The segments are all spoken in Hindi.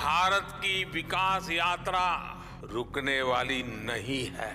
भारत की विकास यात्रा रुकने वाली नहीं है।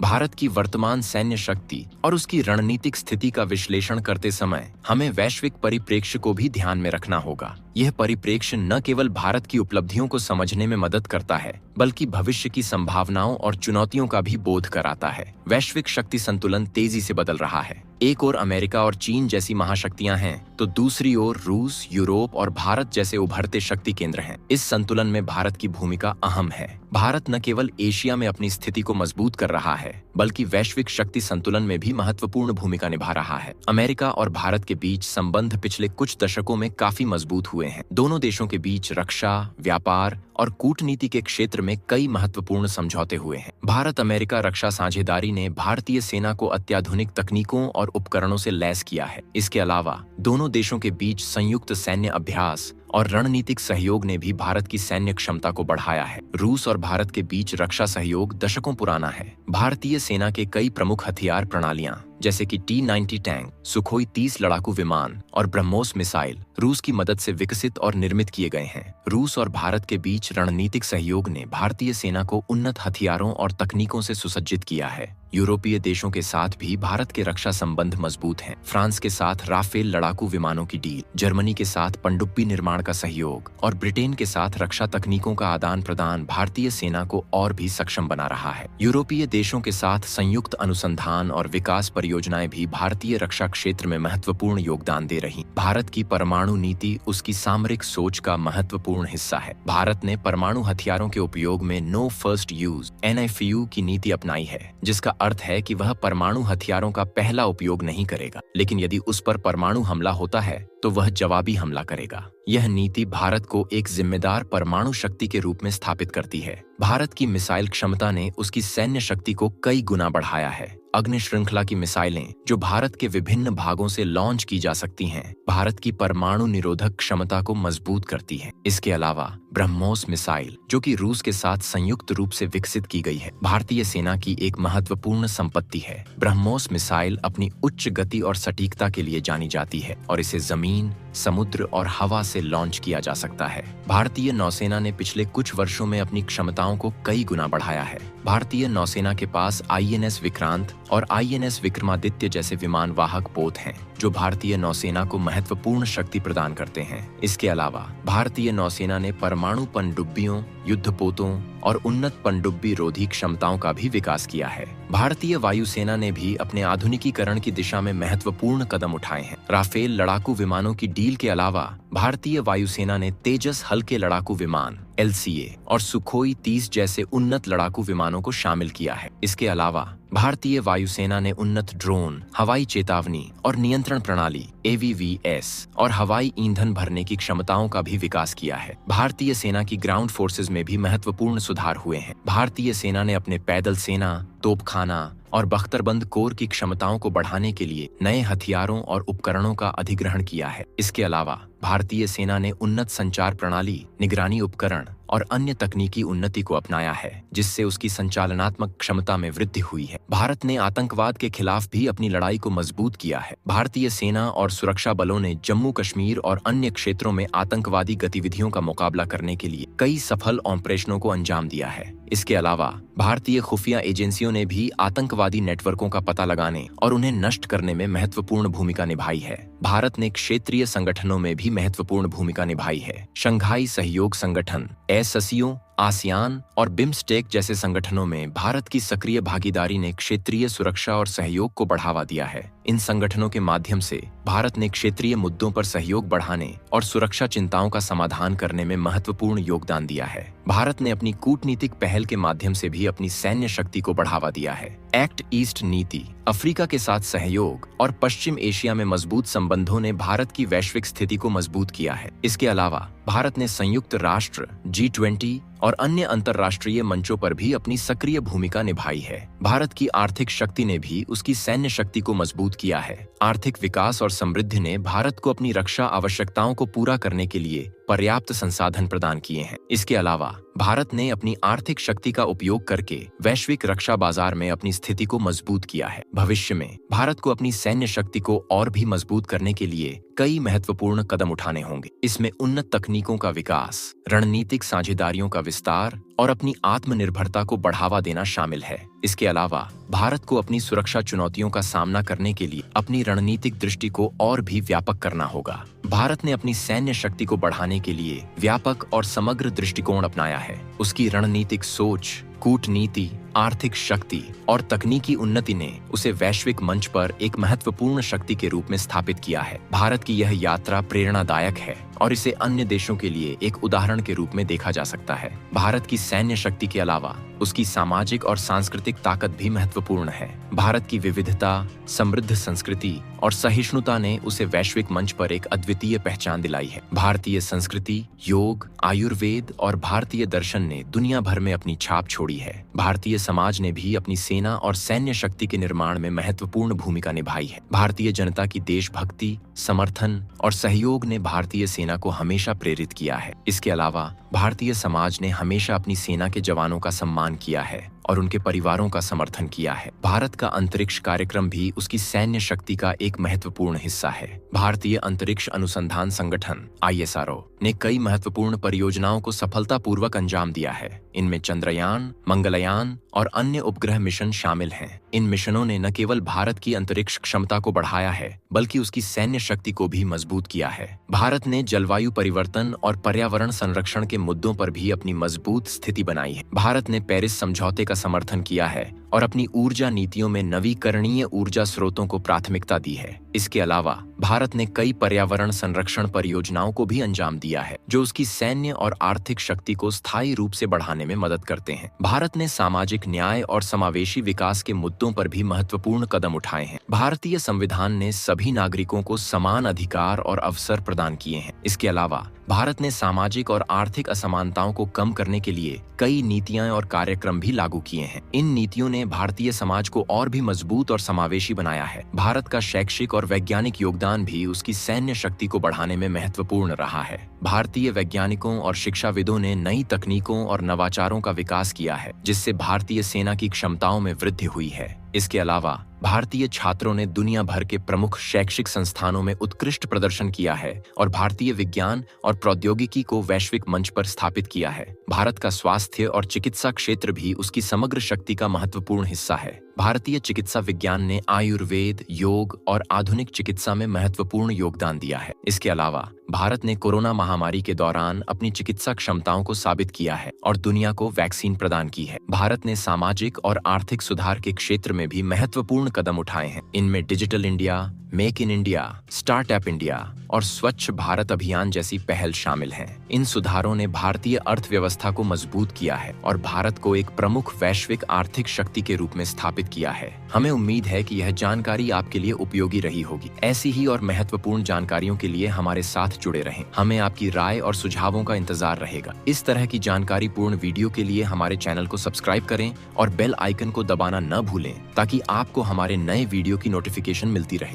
भारत की वर्तमान सैन्य शक्ति और उसकी रणनीतिक स्थिति का विश्लेषण करते समय हमें वैश्विक परिप्रेक्ष्य को भी ध्यान में रखना होगा। यह परिप्रेक्ष्य न केवल भारत की उपलब्धियों को समझने में मदद करता है, बल्कि भविष्य की संभावनाओं और चुनौतियों का भी बोध कराता है। वैश्विक शक्ति संतुलन तेजी से बदल रहा है। एक ओर अमेरिका और चीन जैसी महाशक्तियां हैं, तो दूसरी ओर रूस, यूरोप और भारत जैसे उभरते शक्ति केंद्र हैं। इस संतुलन में भारत की भूमिका अहम है। भारत न केवल एशिया में अपनी स्थिति को मजबूत कर रहा है, बल्कि वैश्विक शक्ति संतुलन में भी महत्वपूर्ण भूमिका निभा रहा है। अमेरिका और भारत के बीच संबंध पिछले कुछ दशकों में काफी मजबूत हुए हैं। दोनों देशों के बीच रक्षा, व्यापार और कूटनीति के क्षेत्र में कई महत्वपूर्ण समझौते हुए हैं। भारत अमेरिका रक्षा साझेदारी ने भारतीय सेना को अत्याधुनिक तकनीकों और उपकरणों से लैस किया है। इसके अलावा दोनों देशों के बीच संयुक्त सैन्य अभ्यास और रणनीतिक सहयोग ने भी भारत की सैन्य क्षमता को बढ़ाया है। रूस और भारत के बीच रक्षा सहयोग दशकों पुराना है। भारतीय सेना के कई प्रमुख हथियार प्रणालियां जैसे कि T-90 टैंक, सुखोई 30 लड़ाकू विमान और ब्रह्मोस मिसाइल रूस की मदद से विकसित और निर्मित किए गए हैं। रूस और भारत के बीच रणनीतिक सहयोग ने भारतीय सेना को उन्नत हथियारों और तकनीकों से सुसज्जित किया है। यूरोपीय देशों के साथ भी भारत के रक्षा संबंध मजबूत हैं। फ्रांस के साथ राफेल लड़ाकू विमानों की डील, जर्मनी के साथ पनडुब्बी निर्माण का सहयोग और ब्रिटेन के साथ रक्षा तकनीकों का आदान प्रदान भारतीय सेना को और भी सक्षम बना रहा है। यूरोपीय देशों के साथ संयुक्त अनुसंधान और विकास परियोजनाएं भी भारतीय रक्षा क्षेत्र में महत्वपूर्ण योगदान दे रही। भारत की परमाणु नीति उसकी सामरिक सोच का महत्वपूर्ण हिस्सा है। भारत ने परमाणु हथियारों के उपयोग में नो फर्स्ट यूज (NFU) की नीति अपनाई है, जिसका अर्थ है कि वह परमाणु हथियारों का पहला उपयोग नहीं करेगा, लेकिन यदि उस पर परमाणु हमला होता है तो वह जवाबी हमला करेगा। यह नीति भारत को एक जिम्मेदार परमाणु शक्ति के रूप में स्थापित करती है। भारत की मिसाइल क्षमता ने उसकी सैन्य शक्ति को कई गुना बढ़ाया है। अग्नि श्रृंखला की मिसाइलें जो भारत के विभिन्न भागों से लॉन्च की जा सकती हैं, भारत की परमाणु निरोधक क्षमता को मजबूत करती हैं। इसके अलावा ब्रह्मोस मिसाइल जो कि रूस के साथ संयुक्त रूप से विकसित की गई है, भारतीय सेना की एक महत्वपूर्ण संपत्ति है। ब्रह्मोस मिसाइल अपनी उच्च गति और सटीकता के लिए जानी जाती है और इसे जमीन, समुद्र और हवा से लॉन्च किया जा सकता है। भारतीय नौसेना ने पिछले कुछ वर्षों में अपनी क्षमताओं को कई गुना बढ़ाया है। भारतीय नौसेना के पास INS विक्रांत और INS विक्रमादित्य जैसे विमान वाहक पोत हैं, जो भारतीय नौसेना को महत्वपूर्ण शक्ति प्रदान करते हैं। इसके अलावा भारतीय नौसेना ने परमाणु पनडुब्बियों, युद्धपोतों और उन्नत पनडुब्बी रोधी क्षमताओं का भी विकास किया है। भारतीय वायुसेना ने भी अपने आधुनिकीकरण की दिशा में महत्वपूर्ण कदम उठाए हैं। राफेल लड़ाकू विमानों की डील के अलावा भारतीय वायुसेना ने तेजस हल्के लड़ाकू विमान LCA और सुखोई 30 जैसे उन्नत लड़ाकू विमानों को शामिल किया है। इसके अलावा भारतीय वायुसेना ने उन्नत ड्रोन, हवाई चेतावनी और नियंत्रण प्रणाली AVVS और हवाई ईंधन भरने की क्षमताओं का भी विकास किया है। भारतीय सेना की ग्राउंड फोर्सेज में भी महत्वपूर्ण सुधार हुए हैं। भारतीय सेना ने अपने पैदल सेना, तोपखाना और बख्तरबंद कोर की क्षमताओं को बढ़ाने के लिए नए हथियारों और उपकरणों का अधिग्रहण किया है। इसके अलावा भारतीय सेना ने उन्नत संचार प्रणाली, निगरानी उपकरण और अन्य तकनीकी उन्नति को अपनाया है, जिससे उसकी संचालनात्मक क्षमता में वृद्धि हुई है। भारत ने आतंकवाद के खिलाफ भी अपनी लड़ाई को मजबूत किया है। भारतीय सेना और सुरक्षा बलों ने जम्मू कश्मीर और अन्य क्षेत्रों में आतंकवादी गतिविधियों का मुकाबला करने के लिए कई सफल ऑपरेशनों को अंजाम दिया है। इसके अलावा भारतीय खुफिया एजेंसियों ने भी आतंकवादी नेटवर्कों का पता लगाने और उन्हें नष्ट करने में महत्वपूर्ण भूमिका निभाई है। भारत ने क्षेत्रीय संगठनों में भी महत्वपूर्ण भूमिका निभाई है। शंघाई सहयोग संगठन, SCO, आसियान और बिम्स्टेक जैसे संगठनों में भारत की सक्रिय भागीदारी ने क्षेत्रीय सुरक्षा और सहयोग को बढ़ावा दिया है। इन संगठनों के माध्यम से भारत ने क्षेत्रीय मुद्दों पर सहयोग बढ़ाने और सुरक्षा चिंताओं का समाधान करने में महत्वपूर्ण योगदान दिया है। भारत ने अपनी कूटनीतिक पहल के माध्यम से भी अपनी सैन्य शक्ति को बढ़ावा दिया है। एक्ट ईस्ट नीति, अफ्रीका के साथ सहयोग और पश्चिम एशिया में मजबूत संबंधों ने भारत की वैश्विक स्थिति को मजबूत किया है। इसके अलावा भारत ने संयुक्त राष्ट्र, G20 और अन्य अंतर्राष्ट्रीय मंचों पर भी अपनी सक्रिय भूमिका निभाई है। भारत की आर्थिक शक्ति ने भी उसकी सैन्य शक्ति को मजबूत किया है। आर्थिक विकास और समृद्धि ने भारत को अपनी रक्षा आवश्यकताओं को पूरा करने के लिए पर्याप्त संसाधन प्रदान किए हैं। इसके अलावा भारत ने अपनी आर्थिक शक्ति का उपयोग करके वैश्विक रक्षा बाजार में अपनी स्थिति को मजबूत किया है। भविष्य में भारत को अपनी सैन्य शक्ति को और भी मजबूत करने के लिए कई महत्वपूर्ण कदम उठाने होंगे। इसमें उन्नत तकनीकों का विकास, रणनीतिक साझेदारियों का विस्तार और अपनी आत्मनिर्भरता को बढ़ावा देना शामिल है। इसके अलावा भारत को अपनी सुरक्षा चुनौतियों का सामना करने के लिए अपनी रणनीतिक दृष्टि को और भी व्यापक करना होगा। भारत ने अपनी सैन्य शक्ति को बढ़ाने के लिए व्यापक और समग्र दृष्टिकोण अपनाया है। उसकी रणनीतिक सोच, कूटनीति, आर्थिक शक्ति और तकनीकी उन्नति ने उसे वैश्विक मंच पर एक महत्वपूर्ण शक्ति के रूप में स्थापित किया है। भारत की यह यात्रा प्रेरणादायक है और इसे अन्य देशों के लिए एक उदाहरण के रूप में देखा जा सकता है। भारत की सैन्य शक्ति के अलावा उसकी सामाजिक और सांस्कृतिक ताकत भी महत्वपूर्ण है। भारत की विविधता, समृद्ध संस्कृति और सहिष्णुता ने उसे वैश्विक मंच पर एक अद्वितीय पहचान दिलाई है। भारतीय संस्कृति, योग, आयुर्वेद और भारतीय दर्शन ने दुनिया भर में अपनी छाप छोड़ी है। भारतीय समाज ने भी अपनी सेना और सैन्य शक्ति के निर्माण में महत्वपूर्ण भूमिका निभाई है। भारतीय जनता की देशभक्ति, समर्थन और सहयोग ने भारतीय सेना को हमेशा प्रेरित किया है। इसके अलावा भारतीय समाज ने हमेशा अपनी सेना के जवानों का सम्मान किया है और उनके परिवारों का समर्थन किया है। भारत का अंतरिक्ष कार्यक्रम भी उसकी सैन्य शक्ति का एक महत्वपूर्ण हिस्सा है। भारतीय अंतरिक्ष अनुसंधान संगठन ISRO ने कई महत्वपूर्ण परियोजनाओं को सफलतापूर्वक अंजाम दिया है। इनमें चंद्रयान, मंगलयान और अन्य उपग्रह मिशन शामिल हैं। इन मिशनों ने न केवल भारत की अंतरिक्ष क्षमता को बढ़ाया है, बल्कि उसकी सैन्य शक्ति को भी मजबूत किया है। भारत ने जलवायु परिवर्तन और पर्यावरण संरक्षण के मुद्दों पर भी अपनी मजबूत स्थिति बनाई है। भारत ने पेरिस समझौते का समर्थन किया है और अपनी ऊर्जा नीतियों में नवीकरणीय ऊर्जा स्रोतों को प्राथमिकता दी है। इसके अलावा भारत ने कई पर्यावरण संरक्षण परियोजनाओं को भी अंजाम दिया है, जो उसकी सैन्य और आर्थिक शक्ति को स्थायी रूप से बढ़ाने में मदद करते हैं। भारत ने सामाजिक न्याय और समावेशी विकास के मुद्दों पर भी महत्वपूर्ण कदम उठाए हैं। भारतीय संविधान ने सभी नागरिकों को समान अधिकार और अवसर प्रदान किए हैं। इसके अलावा भारत ने सामाजिक और आर्थिक असमानताओं को कम करने के लिए कई नीतियां और कार्यक्रम भी लागू किए हैं। इन नीतियों ने भारतीय समाज को और भी मजबूत और समावेशी बनाया है। भारत का शैक्षिक और वैज्ञानिक योगदान भी उसकी सैन्य शक्ति को बढ़ाने में महत्वपूर्ण रहा है। भारतीय वैज्ञानिकों और शिक्षाविदों ने नई तकनीकों और नवाचारों का विकास किया है, जिससे भारतीय सेना की क्षमताओं में वृद्धि हुई है। इसके अलावा भारतीय छात्रों ने दुनिया भर के प्रमुख शैक्षिक संस्थानों में उत्कृष्ट प्रदर्शन किया है और भारतीय विज्ञान और प्रौद्योगिकी को वैश्विक मंच पर स्थापित किया है। भारत का स्वास्थ्य और चिकित्सा क्षेत्र भी उसकी समग्र शक्ति का महत्वपूर्ण हिस्सा है। भारतीय चिकित्सा विज्ञान ने आयुर्वेद, योग और आधुनिक चिकित्सा में महत्वपूर्ण योगदान दिया है। इसके अलावा भारत ने कोरोना महामारी के दौरान अपनी चिकित्सा क्षमताओं को साबित किया है और दुनिया को वैक्सीन प्रदान की है। भारत ने सामाजिक और आर्थिक सुधार के क्षेत्र में भी महत्वपूर्ण कदम उठाए हैं। इनमें digital India, make in India, startup India और स्वच्छ भारत अभियान जैसी पहल शामिल हैं। इन सुधारों ने भारतीय अर्थव्यवस्था को मजबूत किया है और भारत को एक प्रमुख वैश्विक आर्थिक शक्ति के रूप में स्थापित किया है। हमें उम्मीद है कि यह जानकारी आपके लिए उपयोगी रही होगी। ऐसी ही और महत्वपूर्ण जानकारियों के लिए हमारे साथ जुड़े रहें। हमें आपकी राय और सुझावों का इंतजार रहेगा। इस तरह की जानकारी पूर्ण वीडियो के लिए हमारे चैनल को सब्सक्राइब करें और बेल आइकन को दबाना न भूलें, ताकि आपको हमारे नए वीडियो की नोटिफिकेशन मिलती रहे।